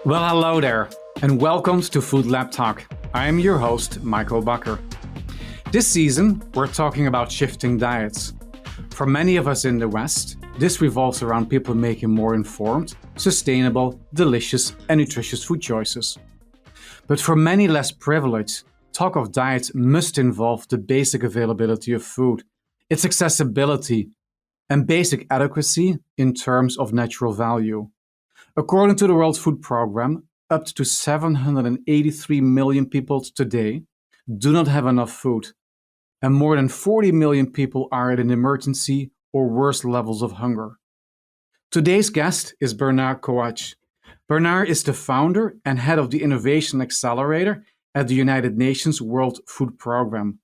Well, hello there, and welcome to Food Lab Talk. I am your host, Michael Bakker. This season, we're talking about shifting diets. For many of us in the West, this revolves around people making more informed, sustainable, delicious, and nutritious food choices. But for many less privileged, talk of diets must involve the basic availability of food, its accessibility, and basic adequacy in terms of natural value. According to the World Food Programme, up to 783 million people today do not have enough food, and more than 40 million people are at an emergency or worse levels of hunger. Today's guest is Bernhard Kowatsch. Bernhard is the founder and head of the Innovation Accelerator at the United Nations World Food Programme.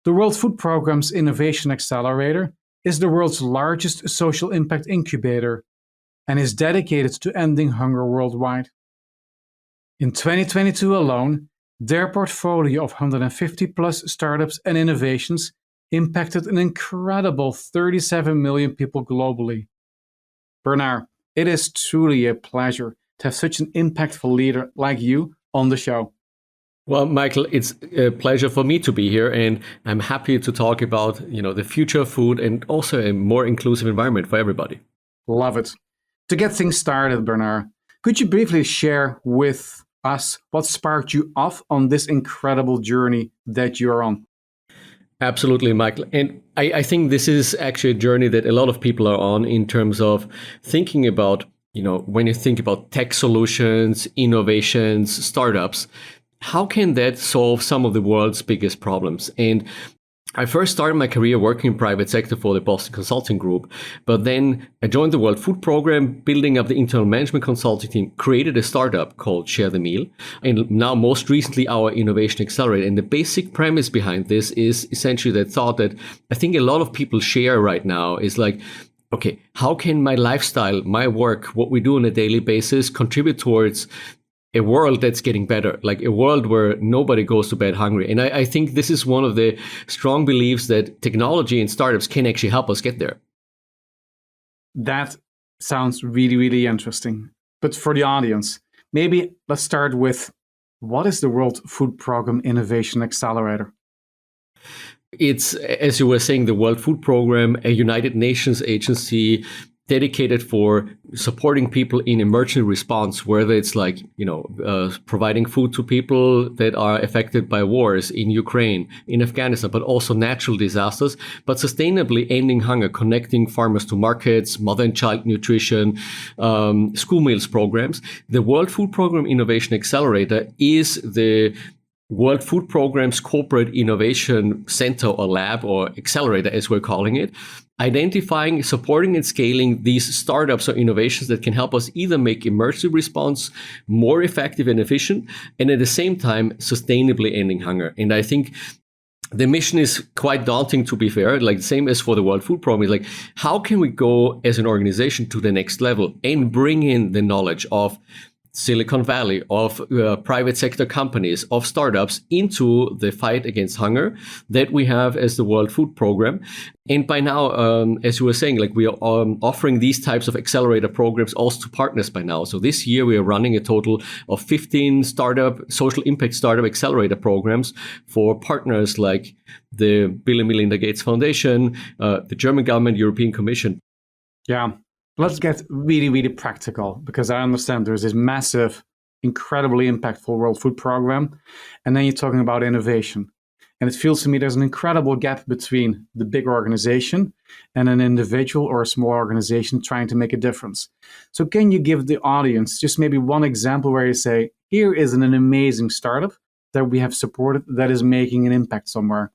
The World Food Programme's Innovation Accelerator is the world's largest social impact incubator and is dedicated to ending hunger worldwide. In 2022 alone, their portfolio of 150 plus startups and innovations impacted an incredible 37 million people globally. Bernhard, it is truly a pleasure to have such an impactful leader like you on the show. Well, Michael, it's a pleasure for me to be here, and I'm happy to talk about, the future of food and also a more inclusive environment for everybody. Love it. To get things started, Bernhard, could you briefly share with us what sparked you off on this incredible journey that you're on? Absolutely, Michael. And I think this is actually a journey that a lot of people are on in terms of thinking about, when you think about tech solutions, innovations, startups, how can that solve some of the world's biggest problems? And I first started my career working in private sector for the Boston Consulting Group, but then I joined the World Food Programme, building up the internal management consulting team, created a startup called Share the Meal, and now most recently our Innovation Accelerator. And the basic premise behind this is essentially that thought that I think a lot of people share right now is like, okay, how can my lifestyle, my work, what we do on a daily basis contribute towards a world that's getting better, like a world where nobody goes to bed hungry. And I think this is one of the strong beliefs that technology and startups can actually help us get there. That sounds really, really interesting. But for the audience, maybe let's start with, what is the World Food Programme Innovation Accelerator? It's, as you were saying, the World Food Programme, a United Nations agency dedicated for supporting people in emergency response, whether it's like, providing food to people that are affected by wars in Ukraine, in Afghanistan, but also natural disasters, but sustainably ending hunger, connecting farmers to markets, mother and child nutrition, school meals programs. The World Food Programme Innovation Accelerator is the World Food Programme's corporate innovation center or lab or accelerator, as we're calling it, identifying, supporting, and scaling these startups or innovations that can help us either make emergency response more effective and efficient, and at the same time, sustainably ending hunger. And I think the mission is quite daunting, to be fair, like the same as for the World Food Programme. Is like, how can we go as an organization to the next level and bring in the knowledge of Silicon Valley, of private sector companies, of startups into the fight against hunger that we have as the World Food Programme. And by now, as you were saying, like we are offering these types of accelerator programs also to partners by now. So this year we are running a total of 15 social impact startup accelerator programs for partners like the Bill and Melinda Gates Foundation, the German government, European Commission. Yeah. Let's get really, really practical, because I understand there's this massive, incredibly impactful World Food Programme, and then you're talking about innovation. And it feels to me there's an incredible gap between the big organization and an individual or a small organization trying to make a difference. So can you give the audience just maybe one example where you say, here is an amazing startup that we have supported that is making an impact somewhere?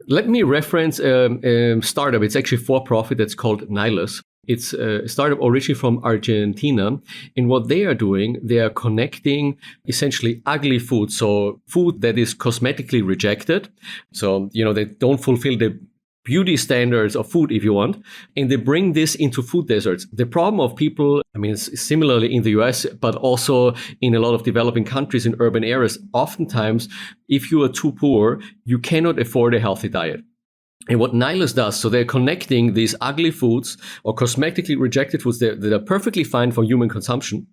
Let me reference a startup. It's actually for-profit. That's called Nihilus. It's a startup originally from Argentina. And what they are doing, they are connecting essentially ugly food. So food that is cosmetically rejected. So, they don't fulfill the beauty standards of food, if you want, and they bring this into food deserts. The problem of people, similarly in the US, but also in a lot of developing countries in urban areas, oftentimes, if you are too poor, you cannot afford a healthy diet. And what Nihilus does, so they're connecting these ugly foods or cosmetically rejected foods that are perfectly fine for human consumption,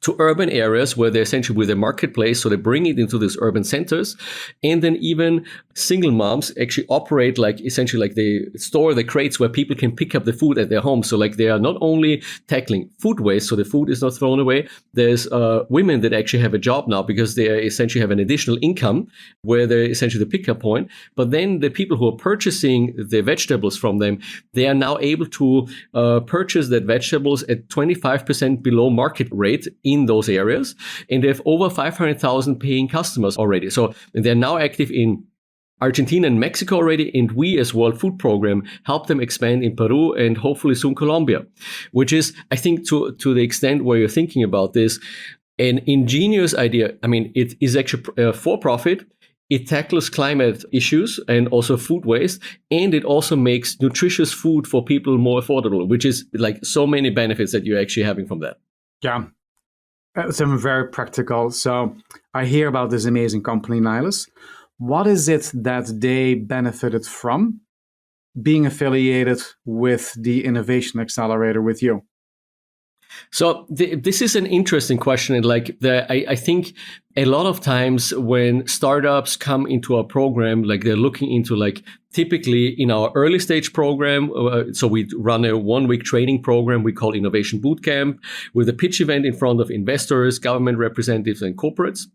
to urban areas where they're essentially with a marketplace. So they bring it into these urban centers. And then even single moms actually operate like essentially like they store the crates where people can pick up the food at their home. So like they are not only tackling food waste, so the food is not thrown away. There's women that actually have a job now because they essentially have an additional income where they're essentially the pickup point. But then the people who are purchasing the vegetables from them, they are now able to purchase that vegetables at 25% below market rate in those areas, and they have over 500,000 paying customers already. So they're now active in Argentina and Mexico already, and we as World Food Program help them expand in Peru and hopefully soon Colombia, which is, I think, to the extent where you're thinking about this, an ingenious idea. I mean, it is actually for profit. It tackles climate issues and also food waste, and it also makes nutritious food for people more affordable, which is like so many benefits that you're actually having from that. Yeah. Some very practical. So I hear about this amazing company, Nihilus. What is it that they benefited from being affiliated with the Innovation Accelerator with you? So this is an interesting question. And like I think a lot of times when startups come into our program, like they're looking into like typically in our early stage program. So we run a 1-week training program we call Innovation Bootcamp with a pitch event in front of investors, government representatives, and corporates.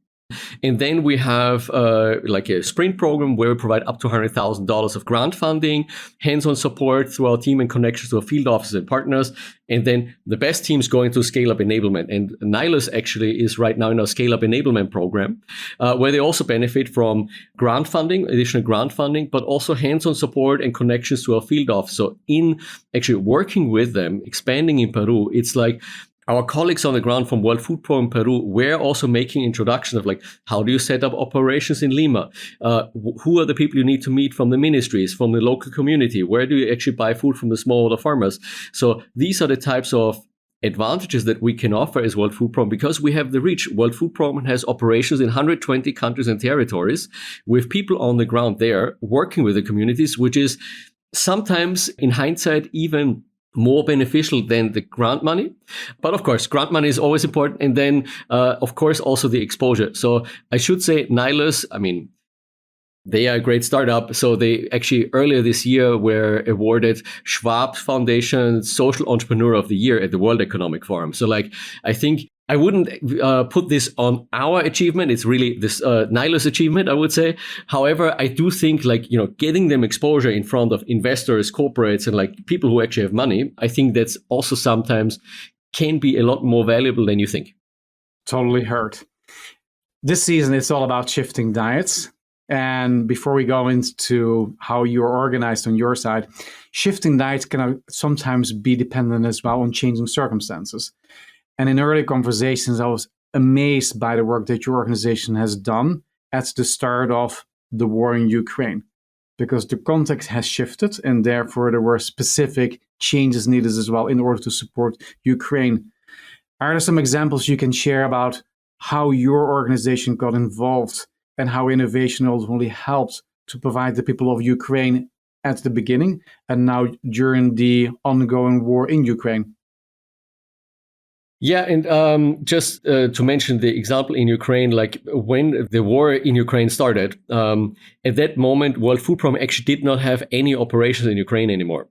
And then we have like a sprint program where we provide up to $100,000 of grant funding, hands-on support through our team and connections to our field offices and partners. And then the best teams go into scale-up enablement. And Nihilus actually is right now in our scale-up enablement program, where they also benefit from grant funding, additional grant funding, but also hands-on support and connections to our field office. So in actually working with them, expanding in Peru, it's like our colleagues on the ground from World Food Program Peru, we're also making introduction of like, how do you set up operations in Lima? Who are the people you need to meet from the ministries, from the local community? Where do you actually buy food from the smallholder farmers? So these are the types of advantages that we can offer as World Food Program because we have the reach. World Food Program has operations in 120 countries and territories with people on the ground there working with the communities, which is sometimes in hindsight even more beneficial than the grant money. But of course, grant money is always important. And then, of course, also the exposure. So I should say Nihilus, I mean, they are a great startup. So they actually earlier this year were awarded Schwab Foundation Social Entrepreneur of the Year at the World Economic Forum. So like, I think I wouldn't put this on our achievement. It's really this Nihilus achievement, I would say. However, I do think like, you know, getting them exposure in front of investors, corporates, and like people who actually have money, I think that's also sometimes can be a lot more valuable than you think. Totally heard. This season, it's all about shifting diets. And before we go into how you're organized on your side, shifting diets can sometimes be dependent as well on changing circumstances. And in early conversations, I was amazed by the work that your organization has done at the start of the war in Ukraine, because the context has shifted and therefore there were specific changes needed as well in order to support Ukraine. Are there some examples you can share about how your organization got involved and how innovation ultimately helped to provide the people of Ukraine at the beginning and now during the ongoing war in Ukraine? Yeah, and just to mention the example in Ukraine, like when the war in Ukraine started, at that moment, World Food Program actually did not have any operations in Ukraine anymore.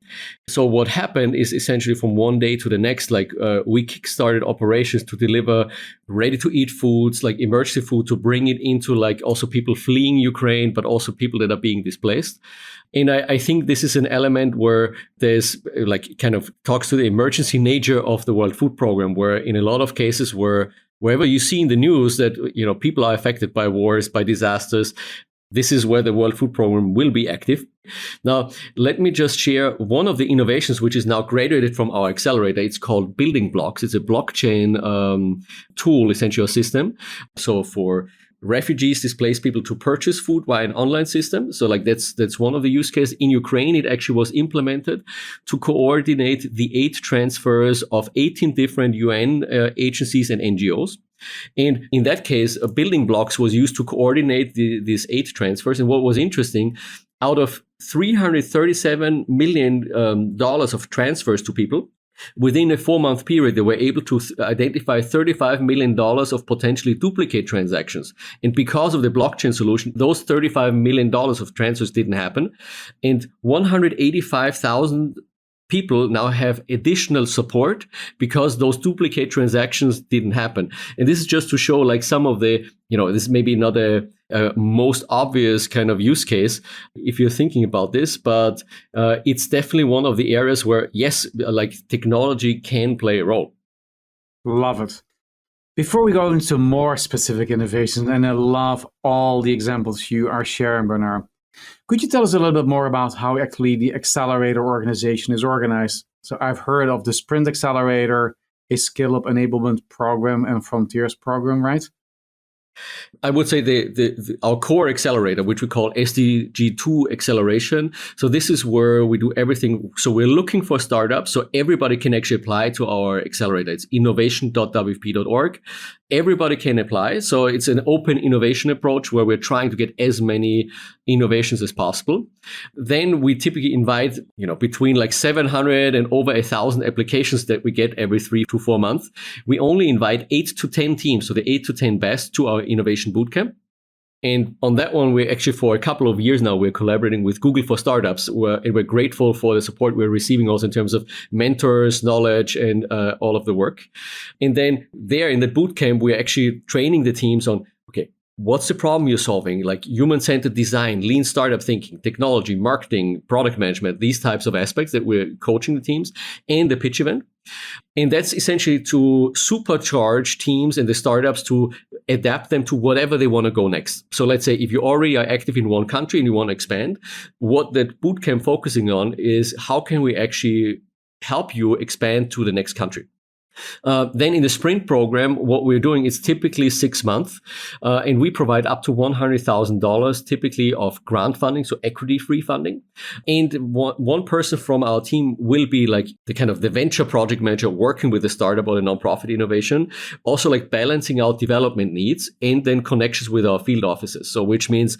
So what happened is essentially from one day to the next, like we kickstarted operations to deliver ready-to-eat foods, like emergency food, to bring it into like also people fleeing Ukraine, but also people that are being displaced. And I think this is an element where there's like kind of talks to the emergency nature of the World Food Program, where in a lot of cases wherever you see in the news that, you know, people are affected by wars, by disasters, this is where the World Food Program will be active. Now, let me just share one of the innovations which is now graduated from our accelerator. It's called Building Blocks. It's a blockchain tool, essentially a system. So for refugees, displaced people to purchase food via an online system. So like that's one of the use cases. In Ukraine, it actually was implemented to coordinate the aid transfers of 18 different UN agencies and NGOs. And in that case, Building Blocks was used to coordinate these aid transfers. And what was interesting, out of $337 million of transfers to people, Within a 4-month period, they were able to identify $35 million of potentially duplicate transactions. And because of the blockchain solution, those $35 million of transfers didn't happen. And 185,000 people now have additional support because those duplicate transactions didn't happen. And this is just to show like some of the, this may be not a most obvious kind of use case if you're thinking about this, but it's definitely one of the areas where, yes, like technology can play a role. Love it. Before we go into more specific innovations, and I love all the examples you are sharing, Bernhard, could you tell us a little bit more about how actually the Accelerator organization is organized? So I've heard of the Sprint Accelerator, a Scale Up Enablement Program, and Frontiers Program, right? I would say our core accelerator, which we call SDG2 acceleration. So this is where we do everything. So we're looking for startups. So everybody can actually apply to our accelerator. It's innovation.wfp.org. Everybody can apply. So it's an open innovation approach where we're trying to get as many innovations as possible. Then we typically invite, between like 700 and over 1,000 applications that we get every 3 to 4 months. We only invite 8 to 10 teams, so the 8 to 10 best, to our innovation bootcamp. And on that one, we're actually, for a couple of years now, we're collaborating with Google for Startups, and we're grateful for the support we're receiving also in terms of mentors, knowledge, and all of the work. And then there in the bootcamp, we're actually training the teams on, okay, what's the problem you're solving? Like human-centered design, lean startup thinking, technology, marketing, product management, these types of aspects that we're coaching the teams, and the pitch event. And that's essentially to supercharge teams and the startups to adapt them to whatever they want to go next. So let's say if you already are active in one country and you want to expand, what that bootcamp focusing on is how can we actually help you expand to the next country. Then in the sprint program, what we're doing is typically 6 months, and we provide up to $100,000 typically of grant funding, so equity-free funding. And one person from our team will be like the venture project manager working with the startup or the nonprofit innovation, also like balancing out development needs and then connections with our field offices. So which means,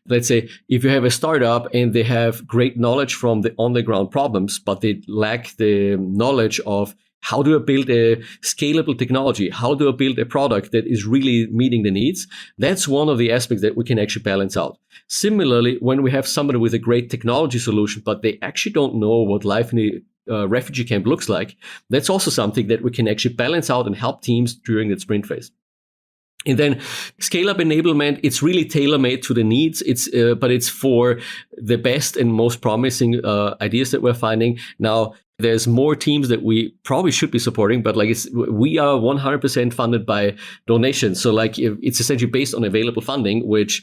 let's say, if you have a startup and they have great knowledge from the on-the-ground problems, but they lack the knowledge of how do I build a scalable technology? How do I build a product that is really meeting the needs? That's one of the aspects that we can actually balance out. Similarly, when we have somebody with a great technology solution, but they actually don't know what life in a refugee camp looks like, that's also something that we can actually balance out and help teams during that sprint phase. And then scale-up enablement, it's really tailor-made to the needs. But it's for the best and most promising ideas that we're finding. Now, there's more teams that we probably should be supporting, but we are 100% funded by donations. So it's essentially based on available funding, which,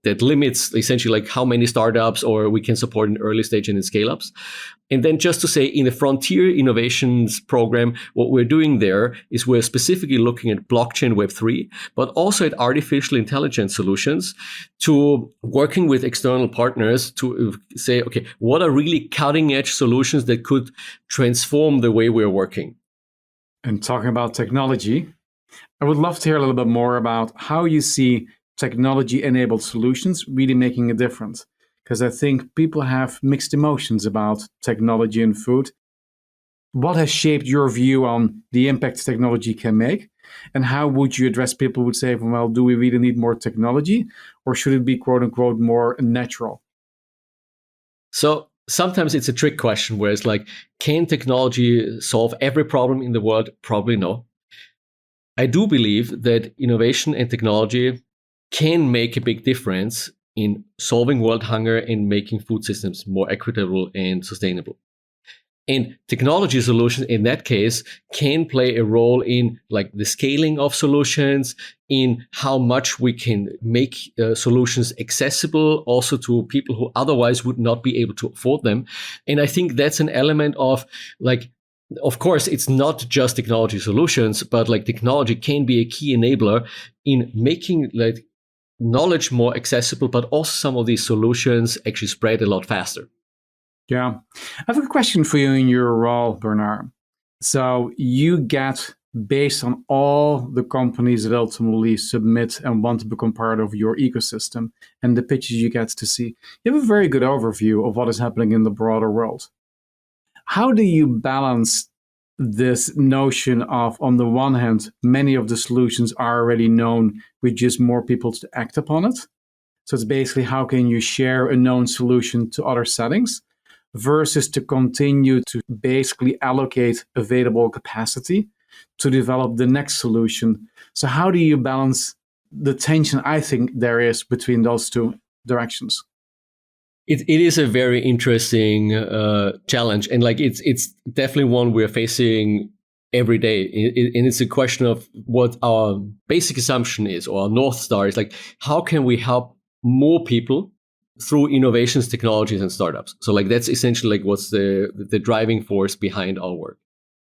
that limits essentially how many startups or we can support in early stage and in scale-ups. And then just to say, in the Frontier Innovations program, what we're doing there is we're specifically looking at blockchain Web3, but also at artificial intelligence solutions, to working with external partners to say, okay, what are really cutting edge solutions that could transform the way we're working? And talking about technology, I would love to hear a little bit more about how you see technology-enabled solutions really making a difference. Because I think people have mixed emotions about technology and food. What has shaped your view on the impact technology can make? And how would you address people who would say, well, do we really need more technology? Or should it be, quote unquote, more natural? So sometimes it's a trick question where it's like, can technology solve every problem in the world? Probably no. I do believe that innovation and technology can make a big difference in solving world hunger and making food systems more equitable and sustainable. And technology solutions in that case can play a role in the scaling of solutions, in how much we can make solutions accessible also to people who otherwise would not be able to afford them. And I think that's an element of of course, it's not just technology solutions, but technology can be a key enabler in making knowledge more accessible, but also some of these solutions actually spread a lot faster. Yeah. I have a question for you in your role, Bernhard. So you get, based on all the companies that ultimately submit and want to become part of your ecosystem and the pitches you get to see, you have a very good overview of what is happening in the broader world. How do you balance this notion of, on the one hand, many of the solutions are already known with just more people to act upon it. So it's basically how can you share a known solution to other settings versus to continue to basically allocate available capacity to develop the next solution. So how do you balance the tension I think there is between those two directions? It is a very interesting challenge, and like it's definitely one we're facing every day. And it's a question of what our basic assumption is, or our North Star is, like, how can we help more people through innovations, technologies, and startups? So like that's essentially like what's the driving force behind our work.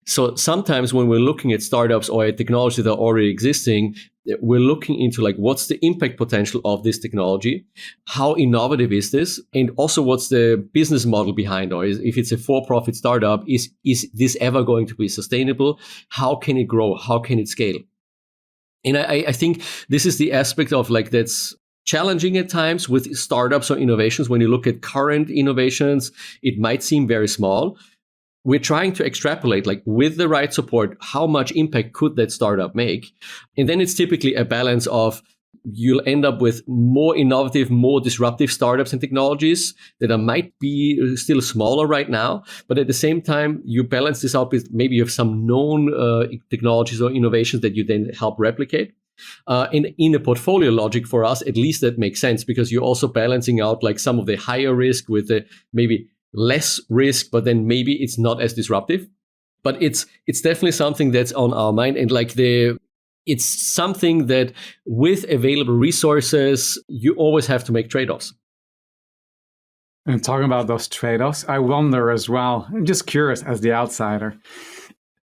So sometimes when we're looking at startups or at technology that are already existing, we're looking into like what's the impact potential of this technology, how innovative is this, and also what's the business model behind, or if it's a for-profit startup, is this ever going to be sustainable? How can it grow? How can it scale? And I think this is the aspect of like that's challenging at times with startups or innovations. When you look at current innovations, it might seem very small. We're trying to extrapolate, like with the right support, how much impact could that startup make? And then it's typically a balance of you'll end up with more innovative, more disruptive startups and technologies that might be still smaller right now. But at the same time, you balance this out with maybe you have some known technologies or innovations that you then help replicate. In a portfolio logic for us, at least that makes sense, because you're also balancing out like some of the higher risk with the maybe less risk, but then maybe it's not as disruptive. But it's definitely something that's on our mind, and like it's something that with available resources, you always have to make trade-offs. And talking about those trade-offs, I wonder as well, I'm just curious as the outsider,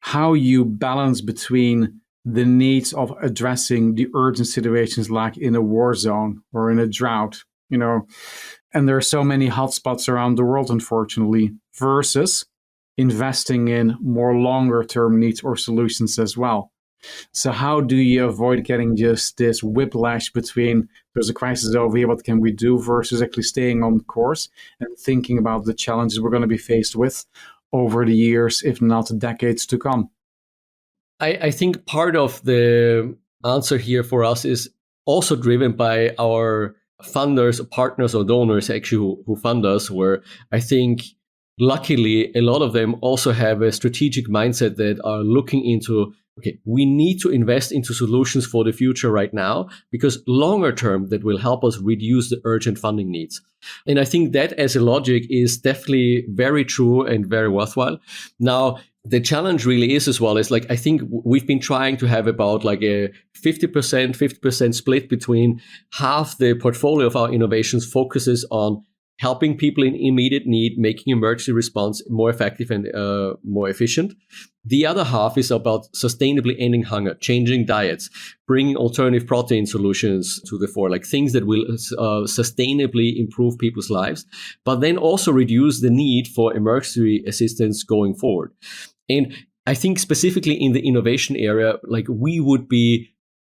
how you balance between the needs of addressing the urgent situations like in a war zone or in a drought, and there are so many hotspots around the world, unfortunately, versus investing in more longer term needs or solutions as well. So how do you avoid getting just this whiplash between there's a crisis over here, what can we do, versus actually staying on course and thinking about the challenges we're going to be faced with over the years, if not decades to come? I think part of the answer here for us is also driven by our funders, partners, or donors actually who fund us, where I think luckily a lot of them also have a strategic mindset that are looking into, okay, we need to invest into solutions for the future right now, because longer term that will help us reduce the urgent funding needs. And I think that as a logic is definitely very true and very worthwhile. Now, the challenge really is as well is like, I think we've been trying to have about like a 50% split between half the portfolio of our innovations focuses on helping people in immediate need, making emergency response more effective and more efficient. The other half is about sustainably ending hunger, changing diets, bringing alternative protein solutions to the fore, like things that will sustainably improve people's lives, but then also reduce the need for emergency assistance going forward. And I think specifically in the innovation area, like we would be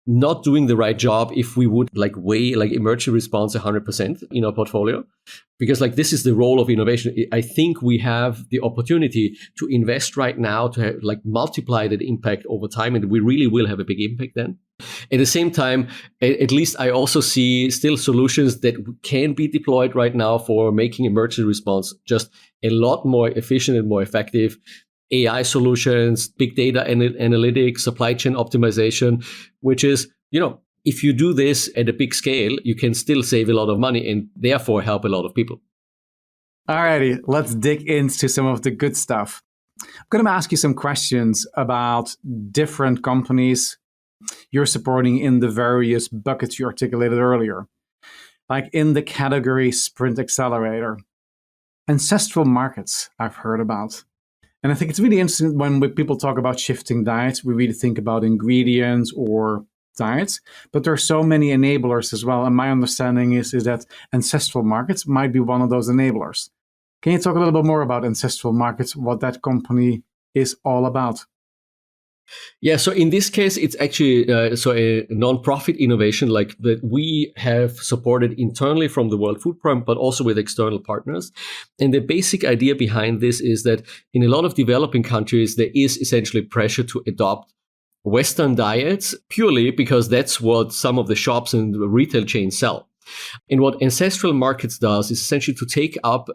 not doing the right job if we would like weigh like emergency response 100% in our portfolio, because like this is the role of innovation. I think we have the opportunity to invest right now to have, like multiply that impact over time, and we really will have a big impact then. At the same time, at least I also see still solutions that can be deployed right now for making emergency response just a lot more efficient and more effective. AI solutions, big data analytics, supply chain optimization, which is, if you do this at a big scale, you can still save a lot of money and therefore help a lot of people. Alrighty, let's dig into some of the good stuff. I'm going to ask you some questions about different companies you're supporting in the various buckets you articulated earlier, like in the category Sprint Accelerator. Ancestral Markets, I've heard about. And I think it's really interesting when people talk about shifting diets, we really think about ingredients or diets, but there are so many enablers as well. And my understanding is that Ancestral Markets might be one of those enablers. Can you talk a little bit more about Ancestral Markets, what that company is all about? Yeah, so in this case, it's actually a non-profit innovation like that we have supported internally from the World Food Programme, but also with external partners. And the basic idea behind this is that in a lot of developing countries, there is essentially pressure to adopt Western diets purely because that's what some of the shops and the retail chains sell. And what Ancestral Markets does is essentially to take up,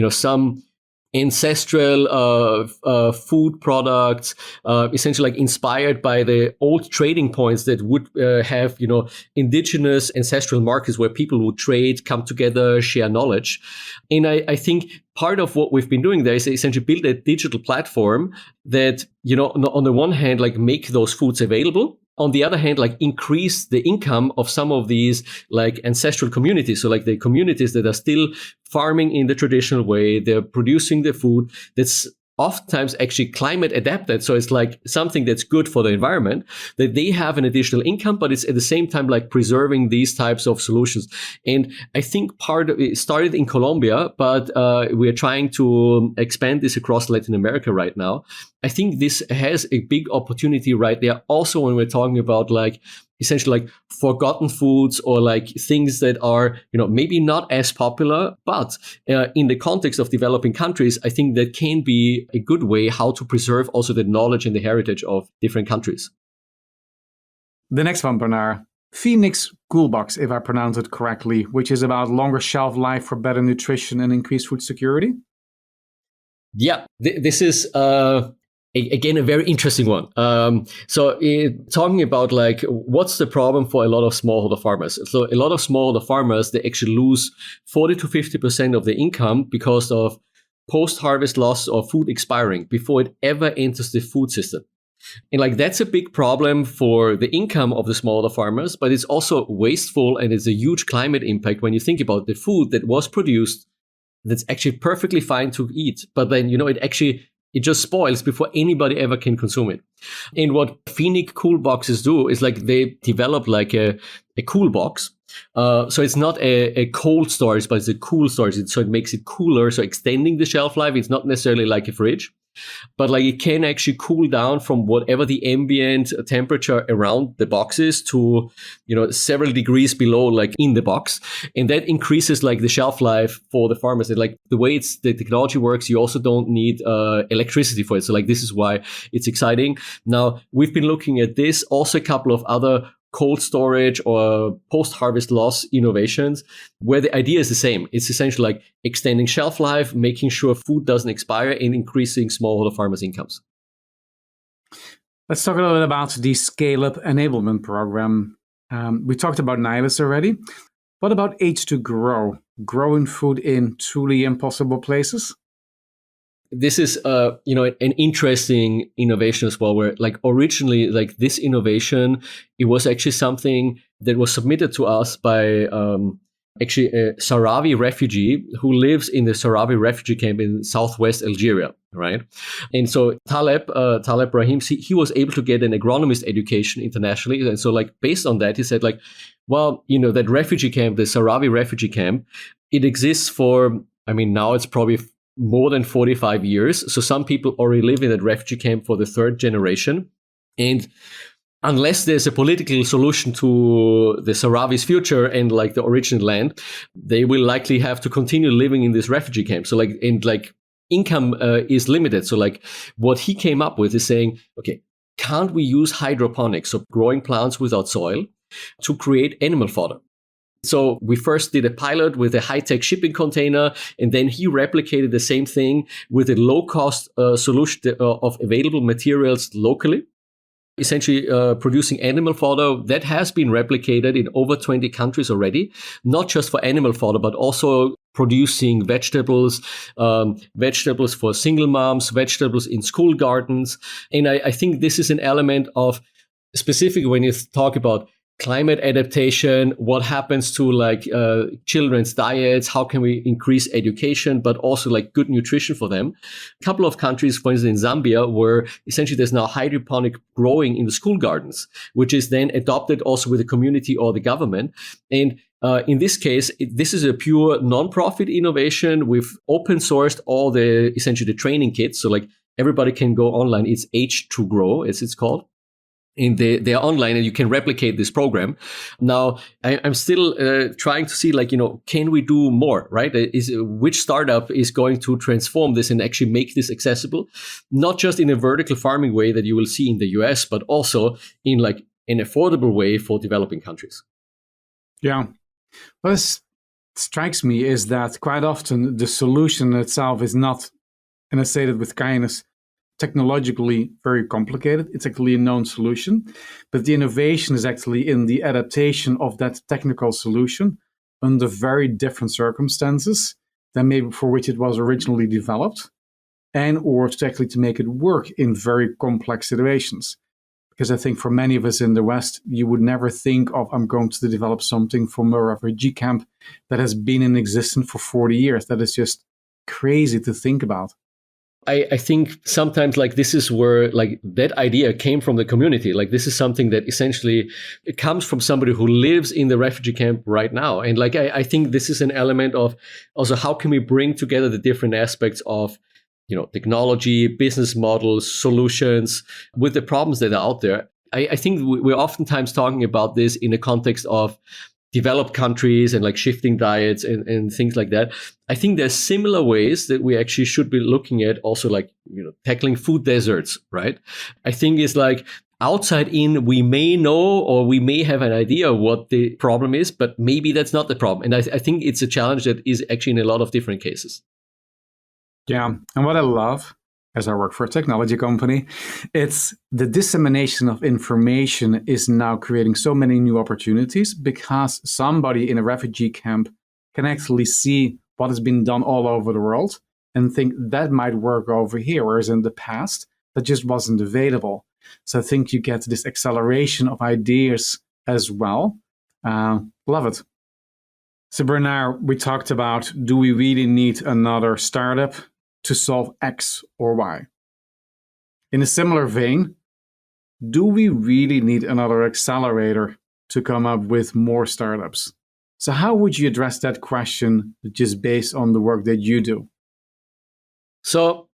some ancestral food products, essentially like inspired by the old trading points that would have, indigenous ancestral markets where people would trade, come together, share knowledge. And I think part of what we've been doing there is essentially build a digital platform that, on the one hand, like make those foods available. On the other hand, like increase the income of some of these like ancestral communities. So like the communities that are still farming in the traditional way, they're producing the food that's oftentimes actually climate adapted. So it's like something that's good for the environment, that they have an additional income, but it's at the same time like preserving these types of solutions. And I think part of it started in Colombia, but we are trying to expand this across Latin America right now. I think this has a big opportunity right there. Also, when we're talking about like essentially like forgotten foods or like things that are, maybe not as popular, but in the context of developing countries, I think that can be a good way how to preserve also the knowledge and the heritage of different countries. The next one, Bernhard. Fenik Cool Box, if I pronounce it correctly, which is about longer shelf life for better nutrition and increased food security. Yeah, this is again, a very interesting one. Talking about like what's the problem for a lot of smallholder farmers. So a lot of smallholder farmers, they actually lose 40 to 50% of their income because of post-harvest loss or food expiring before it ever enters the food system. And like that's a big problem for the income of the smallholder farmers, but it's also wasteful and it's a huge climate impact when you think about the food that was produced that's actually perfectly fine to eat, but then it just spoils before anybody ever can consume it. And what Fenik Cool Boxes do is like they develop like a cool box. So it's not a cold storage, but it's a cool storage. So it makes it cooler. So extending the shelf life, it's not necessarily like a fridge, but like it can actually cool down from whatever the ambient temperature around the box is to, several degrees below, like in the box. And that increases like the shelf life for the farmers. And like the way the technology works, you also don't need electricity for it. So like this is why it's exciting. Now we've been looking at this, also a couple of other cold storage or post-harvest loss innovations where the idea is the same. It's essentially like extending shelf life, making sure food doesn't expire, and increasing smallholder farmers' incomes. Let's talk a little bit about the Scale-Up Enablement Program. We talked about Nihilus already. What about H2Grow, growing food in truly impossible places? This is, an interesting innovation as well, where like originally, like this innovation, it was actually something that was submitted to us by actually a Sahrawi refugee who lives in the Sahrawi refugee camp in southwest Algeria, right? And so Taleb Brahim, he was able to get an agronomist education internationally. And so like based on that, he said like, well, that refugee camp, the Sahrawi refugee camp, it exists for, now it's probably more than 45 years. So some people already live in that refugee camp for the third generation. And unless there's a political solution to the Sahrawi's future and like the original land, they will likely have to continue living in this refugee camp. So income is limited. So like what he came up with is saying, okay, can't we use hydroponics, so growing plants without soil, to create animal fodder? So we first did a pilot with a high-tech shipping container, and then he replicated the same thing with a low-cost solution of available materials locally, essentially producing animal fodder that has been replicated in over 20 countries already, not just for animal fodder, but also producing vegetables for single moms, vegetables in school gardens. And I think this is an element of, specifically when you talk about climate adaptation, what happens to like children's diets, how can we increase education, but also like good nutrition for them. A couple of countries, for instance, in Zambia, where essentially there's now hydroponic growing in the school gardens, which is then adopted also with the community or the government. And in this case, this is a pure non-profit innovation. We've open sourced all essentially the training kits. So like everybody can go online. It's H2Grow, as it's called. And they're online and you can replicate this program. Now, I'm still trying to see, can we do more, right? Which startup is going to transform this and actually make this accessible, not just in a vertical farming way that you will see in the US, but also in an affordable way for developing countries. Yeah. What strikes me is that quite often the solution itself is not, and I say that with kindness, technologically very complicated. It's actually a known solution, but the innovation is actually in the adaptation of that technical solution under very different circumstances than maybe for which it was originally developed, and or to actually to make it work in very complex situations. Because I think for many of us in the West, you would never think of, I'm going to develop something from a refugee camp that has been in existence for 40 years. That is just crazy to think about. I think sometimes this is where that idea came from the community. This is something that essentially it comes from somebody who lives in the refugee camp right now. And I think this is an element of also how can we bring together the different aspects of technology, business models, solutions with the problems that are out there. I think we're oftentimes talking about this in the context of developed countries and shifting diets and things like that. I think there's similar ways that we actually should be looking at also tackling food deserts, right? I think it's outside in, we may know or we may have an idea what the problem is, but maybe that's not the problem. And I think it's a challenge that is actually in a lot of different cases. Yeah, and what I love, as I work for a technology company, it's the dissemination of information is now creating so many new opportunities because somebody in a refugee camp can actually see what has been done all over the world and think that might work over here, whereas in the past, that just wasn't available. So I think you get this acceleration of ideas as well. Love it. So Bernhard, we talked about, do we really need another startup to solve X or Y? In a similar vein, do we really need another accelerator to come up with more startups? So how would you address that question just based on the work that you do? So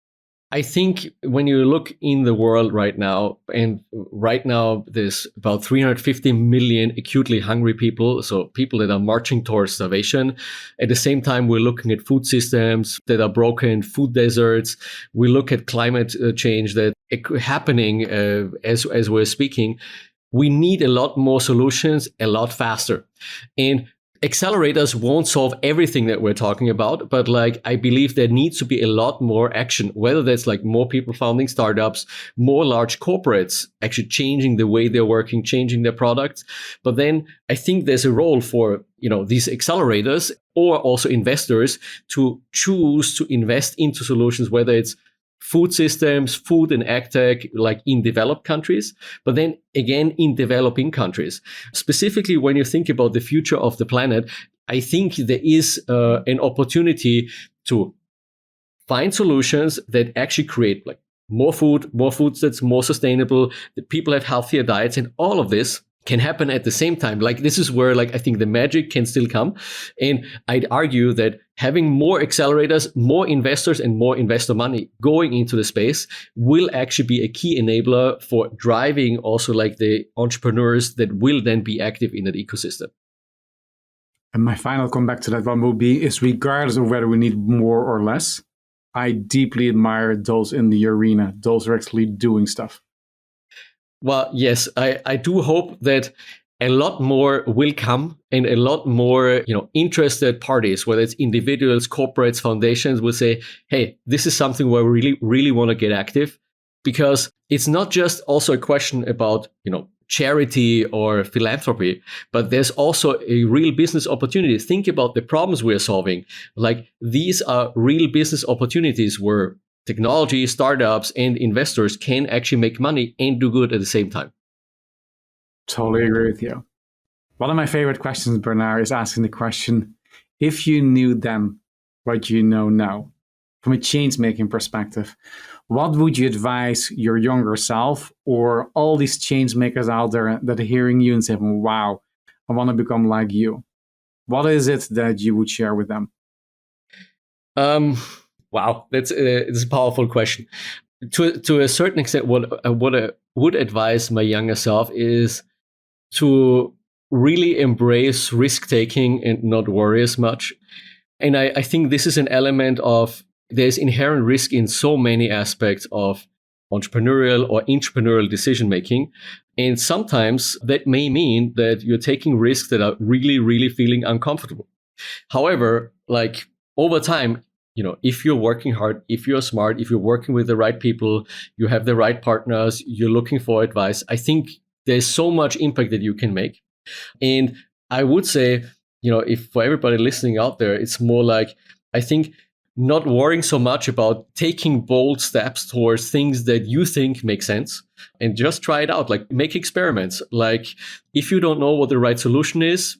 I think when you look in the world right now, and right now there's about 350 million acutely hungry people, so people that are marching towards starvation. At the same time, we're looking at food systems that are broken, food deserts. We look at climate change that happening as we're speaking. We need a lot more solutions a lot faster. And accelerators won't solve everything that we're talking about, but I believe there needs to be a lot more action, whether that's more people founding startups, more large corporates actually changing the way they're working, changing their products. But then I think there's a role for, these accelerators or also investors to choose to invest into solutions, whether it's food systems, food and ag tech, in developed countries, but then again in developing countries. Specifically, when you think about the future of the planet, I think there is an opportunity to find solutions that actually create more food that's more sustainable, that people have healthier diets, and all of this can happen at the same time. This is where I think the magic can still come. And I'd argue that having more accelerators, more investors, and more investor money going into the space will actually be a key enabler for driving also the entrepreneurs that will then be active in that ecosystem. And my final comeback to that one will be, is regardless of whether we need more or less, I deeply admire those in the arena. Those are actually doing stuff. Well, yes, I do hope that a lot more will come and a lot more, interested parties, whether it's individuals, corporates, foundations, will say, hey, this is something where we really, really want to get active, because it's not just also a question about, charity or philanthropy, but there's also a real business opportunity. Think about the problems we're solving. These are real business opportunities where technology, startups, and investors can actually make money and do good at the same time. Totally agree with you. One of my favorite questions, Bernhard, is asking the question, if you knew then what you know now, from a change-making perspective, what would you advise your younger self or all these change makers out there that are hearing you and saying, wow, I want to become like you? What is it that you would share with them? Wow, it's a powerful question. to a certain extent, what I would advise my younger self is to really embrace risk taking and not worry as much. And I think this is an element of there's inherent risk in so many aspects of entrepreneurial or intrapreneurial decision making. And sometimes that may mean that you're taking risks that are really, really feeling uncomfortable. However, like over time, if you're working hard, if you're smart, if you're working with the right people, you have the right partners, you're looking for advice, I think there's so much impact that you can make. And I would say, if for everybody listening out there, it's more like, I think not worrying so much about taking bold steps towards things that you think make sense and just try it out, like make experiments. Like if you don't know what the right solution is,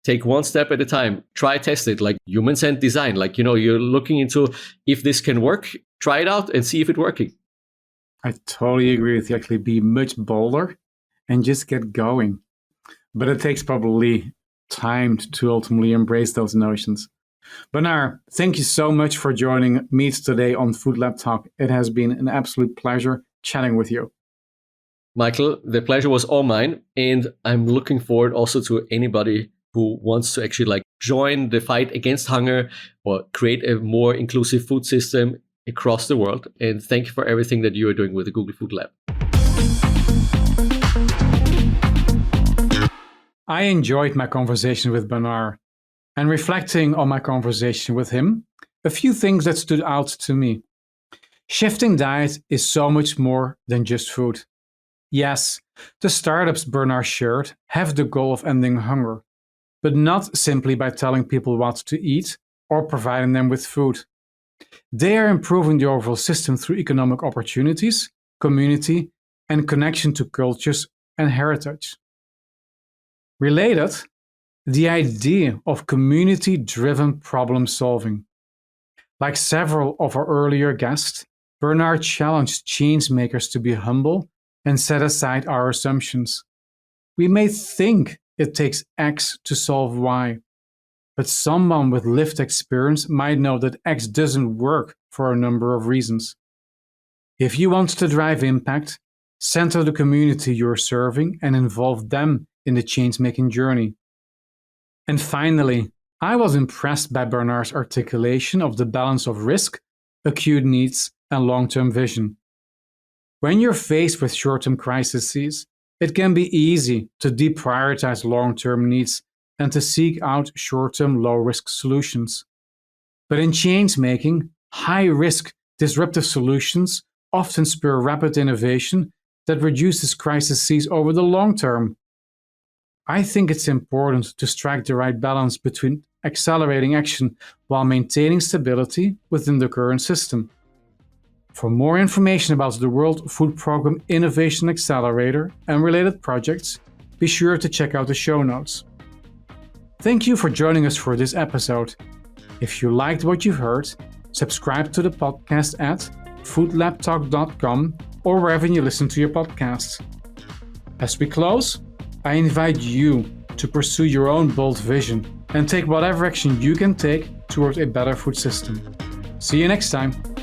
take one step at a time. Try test it, like human-centered design. Like, you're looking into if this can work, try it out and see if it's working. I totally agree with you. Actually, be much bolder and just get going. But it takes probably time to ultimately embrace those notions. Bernhard, thank you so much for joining me today on Food Lab Talk. It has been an absolute pleasure chatting with you. Michael, the pleasure was all mine. And I'm looking forward also to anybody who wants to actually join the fight against hunger or create a more inclusive food system across the world. And thank you for everything that you are doing with the Google Food Lab. I enjoyed my conversation with Bernhard, and reflecting on my conversation with him, a few things that stood out to me. Shifting diet is so much more than just food. Yes, the startups Bernhard shared have the goal of ending hunger, but not simply by telling people what to eat or providing them with food. They are improving the overall system through economic opportunities, community, and connection to cultures and heritage. Related, the idea of community-driven problem solving. Like several of our earlier guests, Bernhard challenged changemakers to be humble and set aside our assumptions. We may think it takes X to solve Y, but someone with lived experience might know that X doesn't work for a number of reasons. If you want to drive impact, center the community you're serving and involve them in the change-making journey. And finally, I was impressed by Bernhard's articulation of the balance of risk, acute needs, and long-term vision. When you're faced with short-term crises, it can be easy to deprioritize long-term needs and to seek out short-term low-risk solutions. But in change-making, high-risk, disruptive solutions often spur rapid innovation that reduces crises over the long term. I think it's important to strike the right balance between accelerating action while maintaining stability within the current system. For more information about the World Food Programme Innovation Accelerator and related projects, be sure to check out the show notes. Thank you for joining us for this episode. If you liked what you heard, subscribe to the podcast at foodlabtalk.com or wherever you listen to your podcasts. As we close, I invite you to pursue your own bold vision and take whatever action you can take towards a better food system. See you next time.